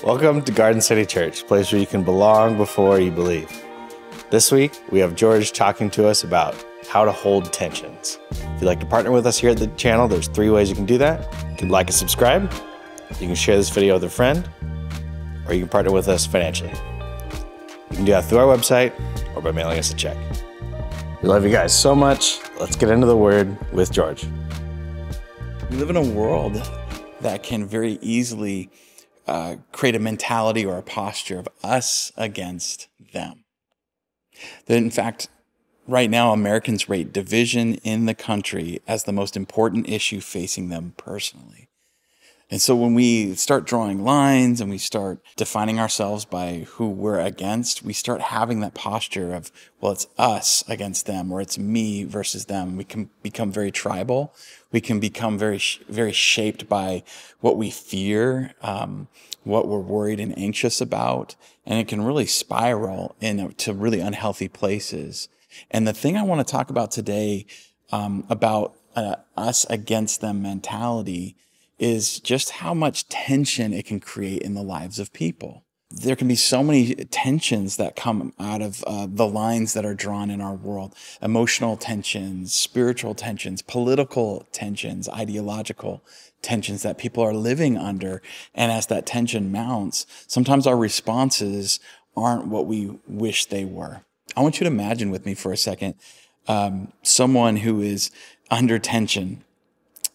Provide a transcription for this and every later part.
Welcome to Garden City Church, a place where you can belong before you believe. This week, we have George talking to us about how to hold tensions. If you'd like to partner with us here at the channel, there's 3 ways you can do that. You can like and subscribe, you can share this video with a friend, or you can partner with us financially. You can do that through our website or by mailing us a check. We love you guys so much. Let's get into the Word with George. We live in a world that can very easily create a mentality or a posture of us against them. That in fact, right now, Americans rate division in the country as the most important issue facing them personally. And so when we start drawing lines and we start defining ourselves by who we're against, we start having that posture of, well, it's us against them, or it's me versus them. We can become very tribal. We can become very shaped by what we fear, what we're worried and anxious about. And it can really spiral into really unhealthy places. And the thing I want to talk about today about us against them mentality is just how much tension it can create in the lives of people. There can be so many tensions that come out of the lines that are drawn in our world. Emotional tensions, spiritual tensions, political tensions, ideological tensions that people are living under. And as that tension mounts, sometimes our responses aren't what we wish they were. I want you to imagine with me for a second, someone who is under tension,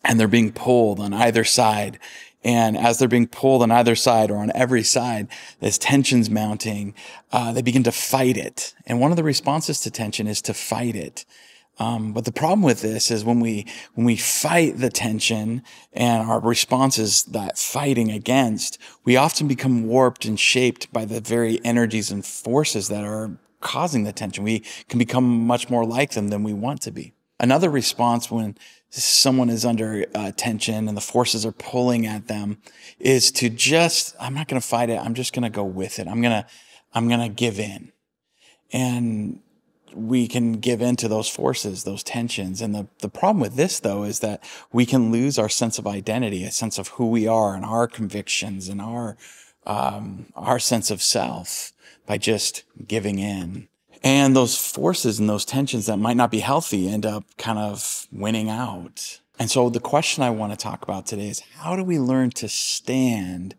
and they're being pulled on either side. And as they're being pulled on either side or on every side, as tension's mounting, they begin to fight it. And one of the responses to tension is to fight it. But the problem with this is when we fight the tension and our response is that fighting against, we often become warped and shaped by the very energies and forces that are causing the tension. We can become much more like them than we want to be. Another response when someone is under tension and the forces are pulling at them is to just, I'm not going to fight it. I'm just going to go with it. I'm going to give in. And we can give in to those forces, those tensions. And the problem with this, though, is that we can lose our sense of identity, a sense of who we are and our convictions and our sense of self by just giving in. And those forces and those tensions that might not be healthy end up kind of winning out. And so the question I want to talk about today is, how do we learn to stand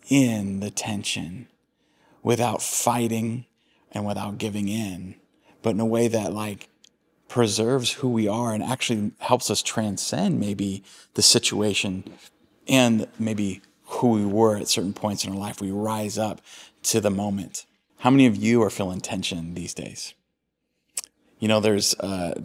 in the tension without fighting and without giving in, but in a way that preserves who we are and actually helps us transcend maybe the situation and maybe who we were at certain points in our life. We rise up to the moment. How many of you are feeling tension these days? You know, there's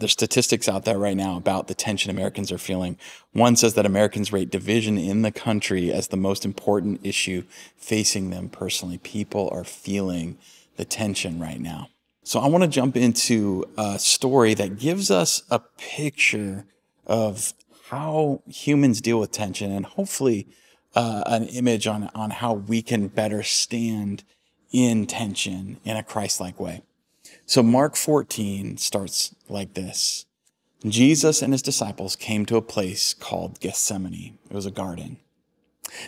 statistics out there right now about the tension Americans are feeling. One says that Americans rate division in the country as the most important issue facing them personally. People are feeling the tension right now. So I want to jump into a story that gives us a picture of how humans deal with tension and hopefully an image on how we can better stand in tension in a Christ-like way. So Mark 14 starts like this. Jesus and his disciples came to a place called Gethsemane. It was a garden.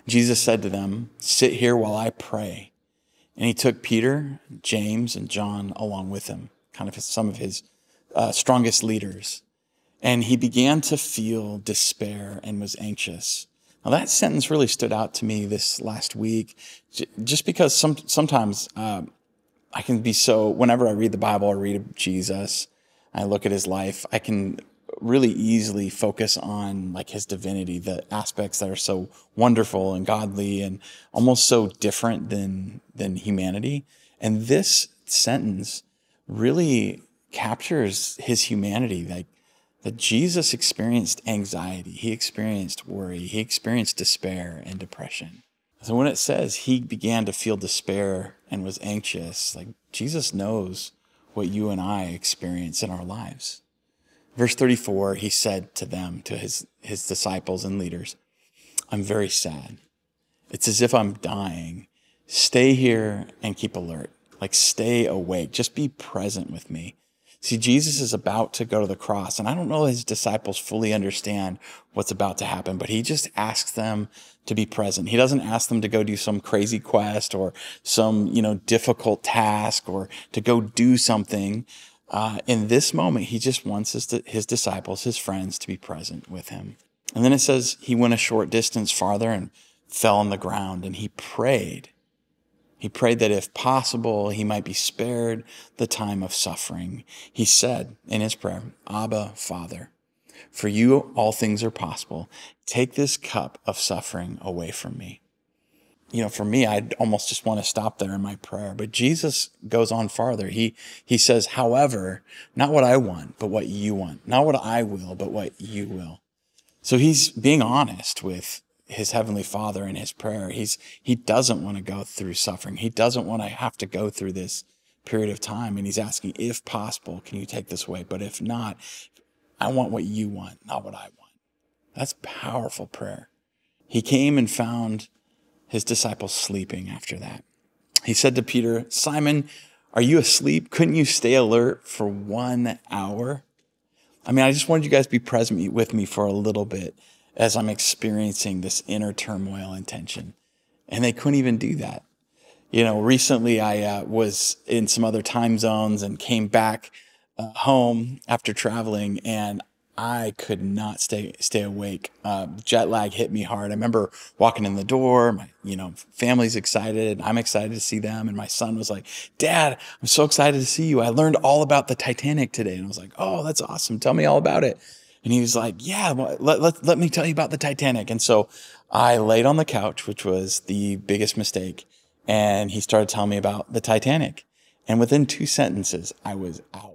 Jesus said to them, "Sit here while I pray." And he took Peter, James, and John along with him, kind of some of his strongest leaders. And he began to feel despair and was anxious. Now, that sentence really stood out to me this last week, just because sometimes I can be so, whenever I read the Bible or read Jesus, I look at his life, I can really easily focus on his divinity, the aspects that are so wonderful and godly and almost so different than humanity. And this sentence really captures his humanity, that Jesus experienced anxiety, he experienced worry, he experienced despair and depression. So when it says he began to feel despair and was anxious, Jesus knows what you and I experience in our lives. Verse 34, he said to them, to his disciples and leaders, "I'm very sad. It's as if I'm dying. Stay here and keep alert. Stay awake. Just be present with me." See, Jesus is about to go to the cross, and I don't know his disciples fully understand what's about to happen, but he just asks them to be present. He doesn't ask them to go do some crazy quest or some, difficult task or to go do something. In this moment, he just wants his disciples, his friends, to be present with him. And then it says he went a short distance farther and fell on the ground, and he prayed. He prayed that if possible, he might be spared the time of suffering. He said in his prayer, Abba, Father, for you all things are possible. Take this cup of suffering away from me. For me, I'd almost just want to stop there in my prayer. But Jesus goes on farther. He says, however, not what I want, but what you want. Not what I will, but what you will. So he's being honest with his heavenly Father in his prayer. He doesn't want to go through suffering. He doesn't want to have to go through this period of time. And he's asking, if possible, can you take this away? But if not, I want what you want, not what I want. That's powerful prayer. He came and found his disciples sleeping after that. He said to Peter, Simon, are you asleep? Couldn't you stay alert for 1 hour? I just wanted you guys to be present with me for a little bit as I'm experiencing this inner turmoil and tension. And they couldn't even do that. Recently I was in some other time zones and came back home after traveling, and I could not stay awake. Jet lag hit me hard. I remember walking in the door, my family's excited. I'm excited to see them. And my son was like, Dad, I'm so excited to see you. I learned all about the Titanic today. And I was like, oh, that's awesome. Tell me all about it. And he was like, yeah, let me tell you about the Titanic. And so I laid on the couch, which was the biggest mistake. And he started telling me about the Titanic. And within 2 sentences, I was out.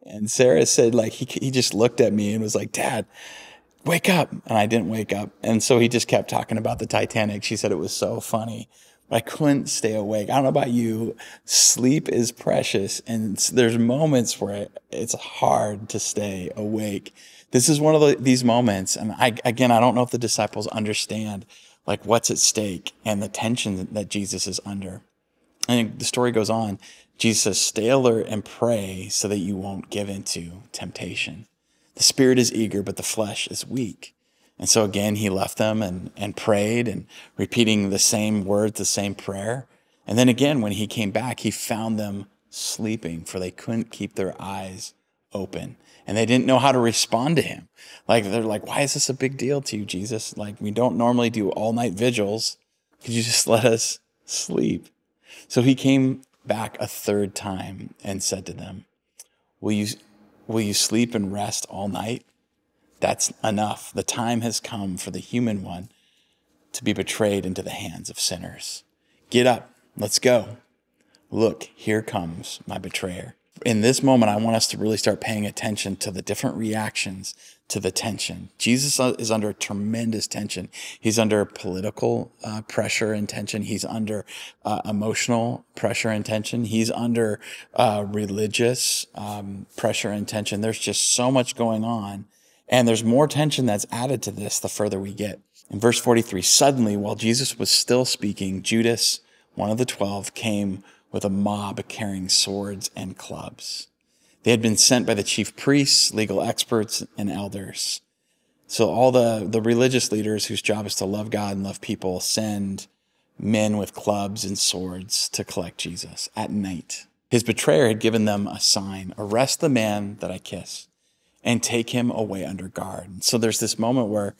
And Sarah said, he just looked at me and was like, Dad, wake up. And I didn't wake up. And so he just kept talking about the Titanic. She said it was so funny. But I couldn't stay awake. I don't know about you. Sleep is precious. And there's moments where it's hard to stay awake. This is one of these moments. And I don't know if the disciples understand what's at stake and the tension that Jesus is under. And the story goes on. Jesus says, stay alert and pray so that you won't give into temptation. The spirit is eager, but the flesh is weak. And so again, he left them and prayed and repeating the same words, the same prayer. And then again, when he came back, he found them sleeping, for they couldn't keep their eyes open. And they didn't know how to respond to him. They're like, why is this a big deal to you, Jesus? We don't normally do all-night vigils. Could you just let us sleep? So he came back a third time and said to them, will you sleep and rest all night? That's enough. The time has come for the human one to be betrayed into the hands of sinners. Get up. Let's go. Look, here comes my betrayer. In this moment, I want us to really start paying attention to the different reactions to the tension. Jesus is under tremendous tension. He's under political pressure and tension. He's under emotional pressure and tension. He's under religious pressure and tension. There's just so much going on. And there's more tension that's added to this the further we get. In verse 43, suddenly, while Jesus was still speaking, Judas, one of the 12, came with a mob carrying swords and clubs. They had been sent by the chief priests, legal experts, and elders. So all the religious leaders whose job is to love God and love people send men with clubs and swords to collect Jesus at night. His betrayer had given them a sign, arrest the man that I kiss and take him away under guard. So there's this moment where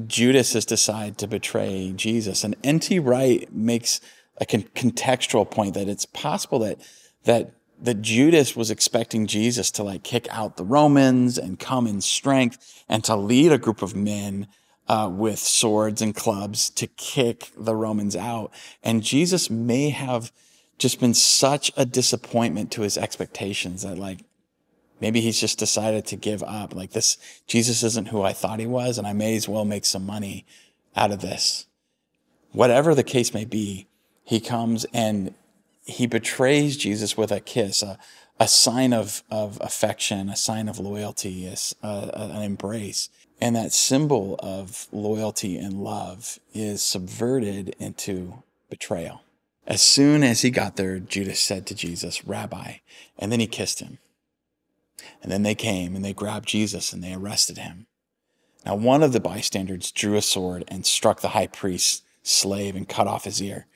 Judas has decided to betray Jesus. And N.T. Wright makes a contextual point that it's possible that Judas was expecting Jesus to kick out the Romans and come in strength and to lead a group of men with swords and clubs to kick the Romans out. And Jesus may have just been such a disappointment to his expectations that maybe he's just decided to give up. This Jesus isn't who I thought he was, and I may as well make some money out of this. Whatever the case may be, he comes and he betrays Jesus with a kiss, a sign of affection, a sign of loyalty, an embrace. And that symbol of loyalty and love is subverted into betrayal. As soon as he got there, Judas said to Jesus, Rabbi, and then he kissed him. And then they came and they grabbed Jesus and they arrested him. Now, one of the bystanders drew a sword and struck the high priest's slave and cut off his ear.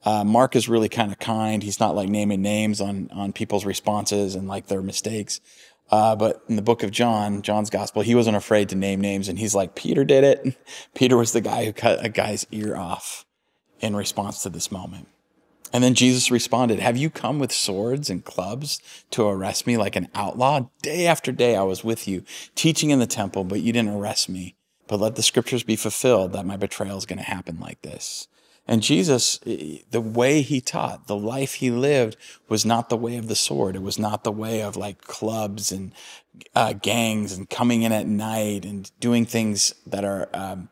Mark is really kind of kind. He's not like naming names on people's responses and like their mistakes. But in the book of John, John's gospel, he wasn't afraid to name names. And he's like, Peter did it. Peter was the guy who cut a guy's ear off in response to this moment. And then Jesus responded, have you come with swords and clubs to arrest me like an outlaw? Day after day I was with you, teaching in the temple, but you didn't arrest me. But let the scriptures be fulfilled that my betrayal is going to happen like this. And Jesus, the way he taught, the life he lived was not the way of the sword. It was not the way of like clubs and gangs and coming in at night and doing things that are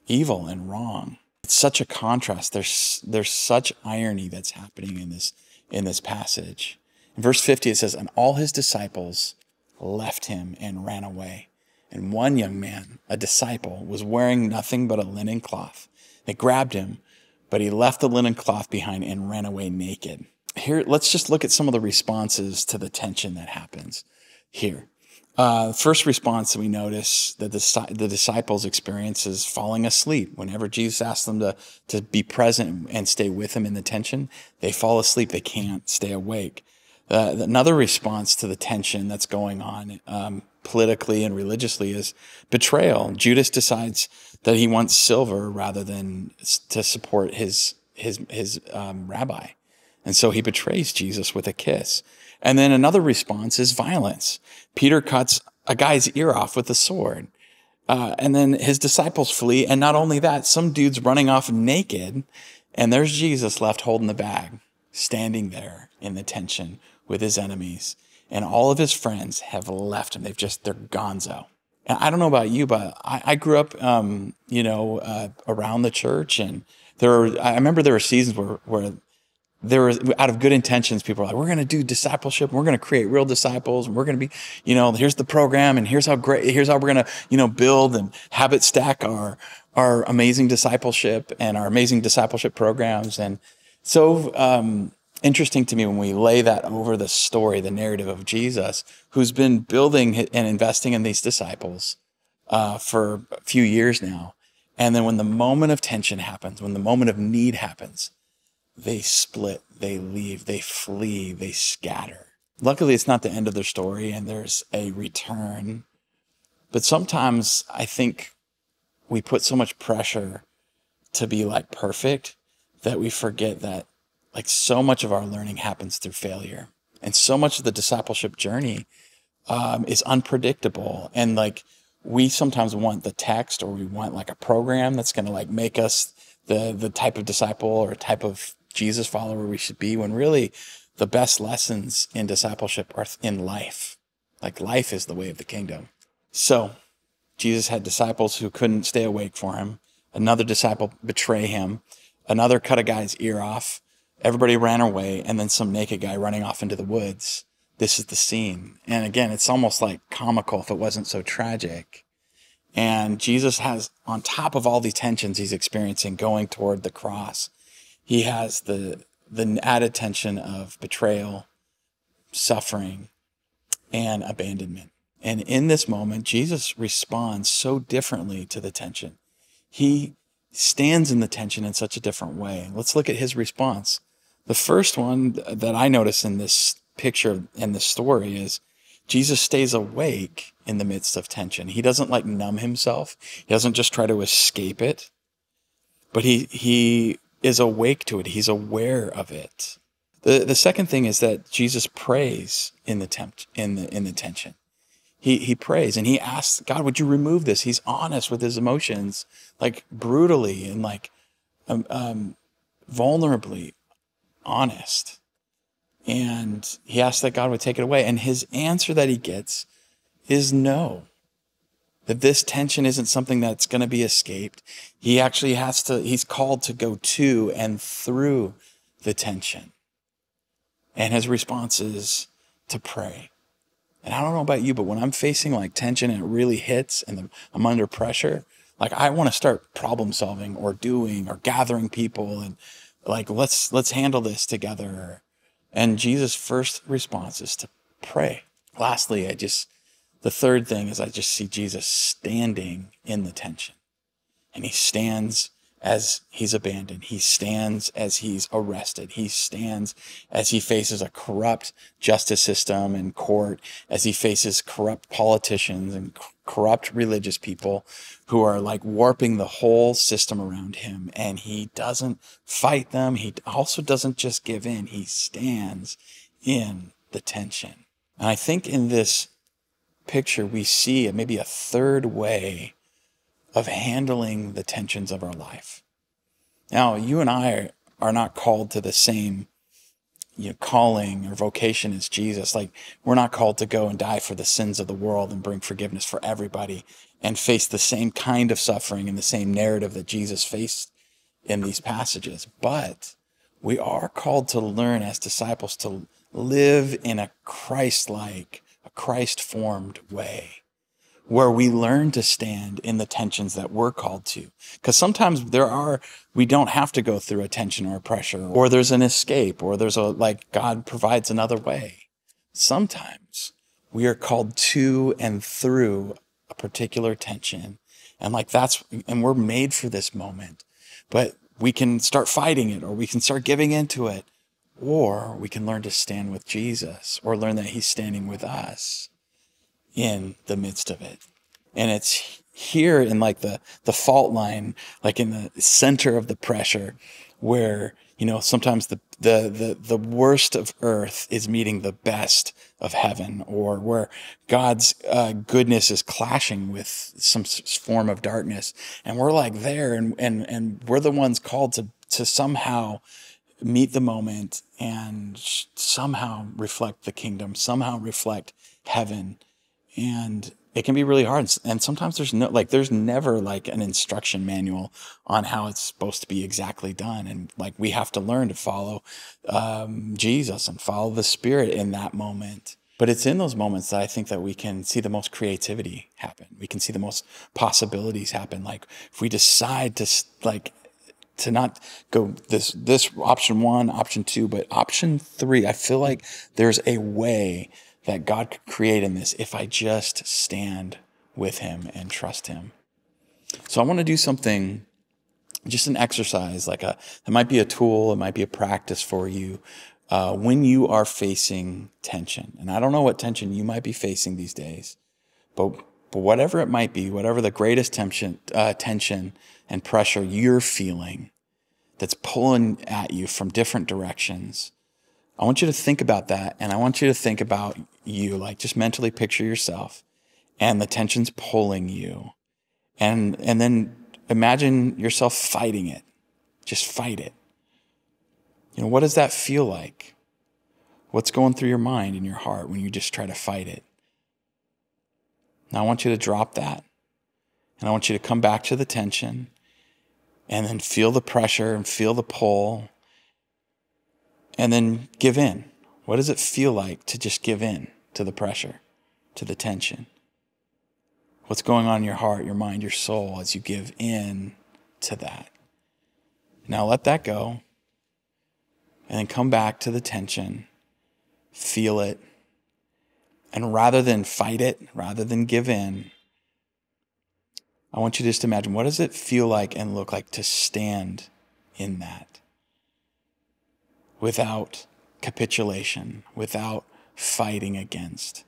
evil and wrong. It's such a contrast. There's such irony that's happening in this passage. In verse 50, it says, and all his disciples left him and ran away. And one young man, a disciple, was wearing nothing but a linen cloth. They grabbed him, but he left the linen cloth behind and ran away naked. Here, let's just look at some of the responses to the tension that happens here. First response that we notice that the disciples experience is falling asleep. Whenever Jesus asks them to be present and stay with him in the tension, they fall asleep. They can't stay awake. Another response to the tension that's going on politically and religiously is betrayal. Judas decides that he wants silver rather than to support his rabbi. And so he betrays Jesus with a kiss. And then another response is violence. Peter cuts a guy's ear off with a sword. And then his disciples flee. And not only that, some dude's running off naked. And there's Jesus left holding the bag, standing there in the tension with his enemies. And all of his friends have left him. They're gonzo. And I don't know about you, but I grew up, around the church. And I remember there were seasons where there was, out of good intentions, people were like, we're going to do discipleship. And we're going to create real disciples. And we're going to be, here's the program. And here's how we're going to, build and habit stack our amazing discipleship and our amazing discipleship programs. And so, interesting to me when we lay that over the story, the narrative of Jesus, who's been building and investing in these disciples for a few years now. And then when the moment of tension happens, when the moment of need happens, they split, they leave, they flee, they scatter. Luckily, it's not the end of their story and there's a return. But sometimes I think we put so much pressure to be like perfect that we forget that like so much of our learning happens through failure. And so much of the discipleship journey is unpredictable. And like we sometimes want the text or we want like a program that's going to like make us the type of disciple or type of Jesus follower we should be, when really the best lessons in discipleship are in life. Like life is the way of the kingdom. So Jesus had disciples who couldn't stay awake for him. Another disciple betray him. Another cut a guy's ear off. Everybody ran away, and then some naked guy running off into the woods. This is the scene. And again, it's almost like comical if it wasn't so tragic. And Jesus has, on top of all these tensions he's experiencing going toward the cross, he has the added tension of betrayal, suffering, and abandonment. And in this moment, Jesus responds so differently to the tension. He stands in the tension in such a different way. Let's look at his response. The first one that I notice in this picture and this story is Jesus stays awake in the midst of tension. He doesn't like numb himself. He doesn't just try to escape it, but he is awake to it. He's aware of it. The second thing is that Jesus prays in the tension. He prays and he asks, God, would you remove this? He's honest with his emotions, like brutally and like vulnerably honest. And he asks that God would take it away. And his answer that he gets is no. That this tension isn't something that's going to be escaped. He actually he's called to go to and through the tension. And his response is to pray. And I don't know about you, but when I'm facing like tension and it really hits and I'm under pressure, like I want to start problem solving or doing or gathering people and like, let's handle this together. And Jesus' first response is to pray. Lastly, the third thing is I just see Jesus standing in the tension. And he stands as he's abandoned. He stands as he's arrested. He stands as he faces a corrupt justice system and court, as he faces corrupt politicians and corrupt religious people who are like warping the whole system around him. And he doesn't fight them. He also doesn't just give in. He stands in the tension. And I think in this picture, we see maybe a third way of handling the tensions of our life. Now, you and I are not called to the same calling or vocation as Jesus. Like, we're not called to go and die for the sins of the world and bring forgiveness for everybody and face the same kind of suffering and the same narrative that Jesus faced in these passages. But we are called to learn as disciples to live in a Christ-like, a Christ-formed way, where we learn to stand in the tensions that we're called to. Because sometimes we don't have to go through a tension or a pressure, or there's an escape, or there's God provides another way. Sometimes we are called to and through a particular tension. And we're made for this moment, but we can start fighting it, or we can start giving into it, or we can learn to stand with Jesus, or learn that he's standing with us in the midst of it. And it's here in the fault line, like in the center of the pressure, where sometimes the worst of earth is meeting the best of heaven, or where God's goodness is clashing with some form of darkness, and we're there, and we're the ones called to somehow meet the moment and somehow reflect the kingdom, somehow reflect heaven. And it can be really hard. And sometimes there's never an instruction manual on how it's supposed to be exactly done. And we have to learn to follow Jesus and follow the Spirit in that moment. But it's in those moments that I think that we can see the most creativity happen. We can see the most possibilities happen. If we decide to not go this option 1, option 2, but option 3, I feel like there's a way that God could create in this if I just stand with him and trust him. So I want to do something, just an exercise, it might be a tool, it might be a practice for you when you are facing tension. And I don't know what tension you might be facing these days, but whatever it might be, whatever the greatest tension and pressure you're feeling that's pulling at you from different directions, I want you to think about that, and I want you to think about you, just mentally picture yourself and the tension's pulling you, and then imagine yourself fighting it. Just fight it. What does that feel like? What's going through your mind and your heart when you just try to fight it? Now I want you to drop that, and I want you to come back to the tension, and then feel the pressure and feel the pull, and then give in. What does it feel like to just give in to the pressure, to the tension? What's going on in your heart, your mind, your soul as you give in to that? Now let that go, and then come back to the tension, feel it, and rather than fight it, rather than give in, I want you to just imagine, what does it feel like and look like to stand in that? Without capitulation, without fighting against.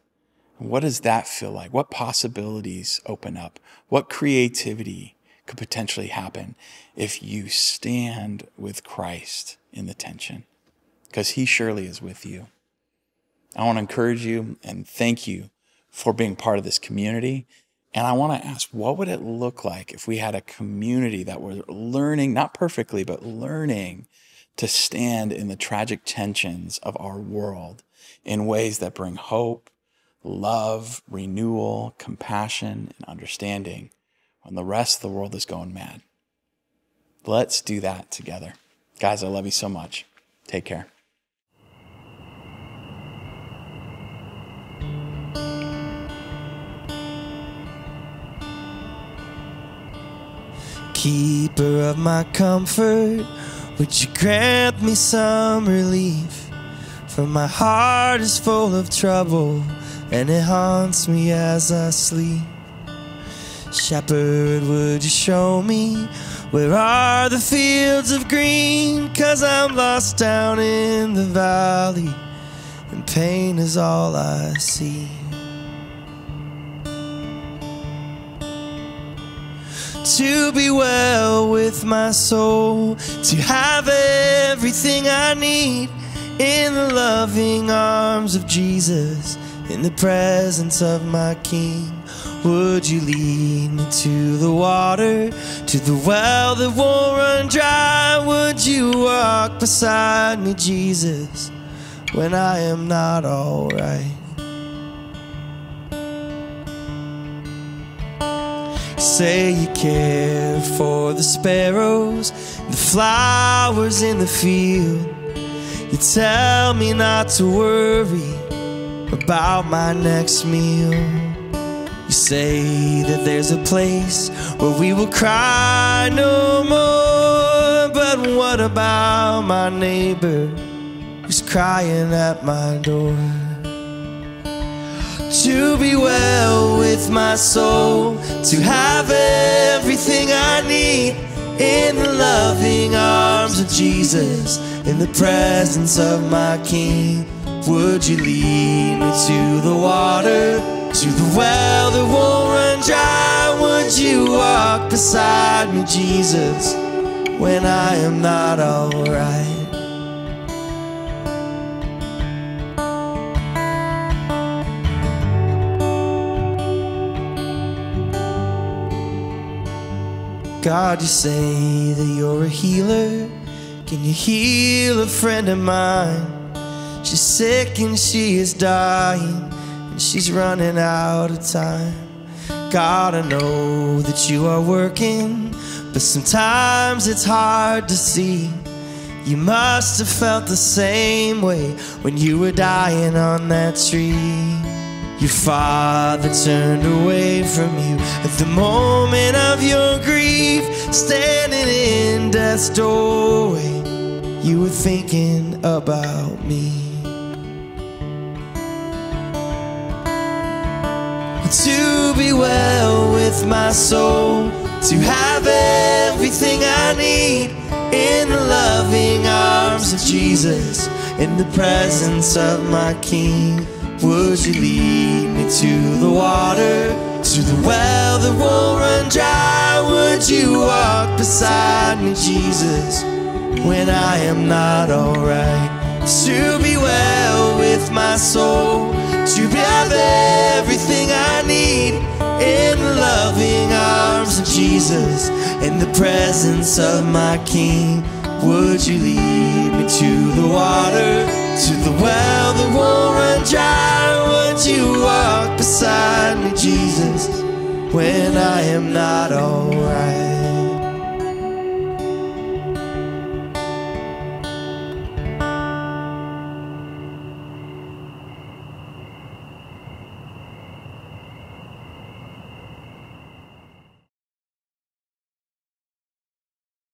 What does that feel like? What possibilities open up? What creativity could potentially happen if you stand with Christ in the tension? Because he surely is with you. I want to encourage you and thank you for being part of this community. And I want to ask, what would it look like if we had a community that was learning, not perfectly, but learning to stand in the tragic tensions of our world in ways that bring hope, love, renewal, compassion, and understanding when the rest of the world is going mad? Let's do that together. Guys, I love you so much. Take care. Keeper of my comfort, would you grant me some relief? For my heart is full of trouble, and it haunts me as I sleep. Shepherd, would you show me where are the fields of green? 'Cause I'm lost down in the valley, and pain is all I see. To be well with my soul, to have everything I need in the loving arms of Jesus, in the presence of my King. Would you lead me to the water, to the well that won't run dry? Would you walk beside me, Jesus, when I am not alright? Say you care for the sparrows, the flowers in the field. You tell me not to worry about my next meal. You say that there's a place where we will cry no more. But what about my neighbor who's crying at my door? To be well with my soul, to have everything I need in the loving arms of Jesus, in the presence of my King. Would you lead me to the water, to the well that won't run dry? Would you walk beside me, Jesus, when I am not alright? God, you say that you're a healer. Can you heal a friend of mine? She's sick and she is dying, and she's running out of time. God, I know that you are working, but sometimes it's hard to see. You must have felt the same way when you were dying on that tree. Your father turned away from you at the moment of your grief. Standing in death's doorway, you were thinking about me. To be well with my soul, to have everything I need in the loving arms of Jesus, in the presence of my King. Would you lead me to the water, to the well that won't run dry? Would you walk beside me, Jesus, when I am not alright? To be well with my soul, to have everything I need in the loving arms of Jesus, in the presence of my King. Would you lead me to the water, to the well that won't run dry? Would you walk beside me, Jesus, when I am not alright?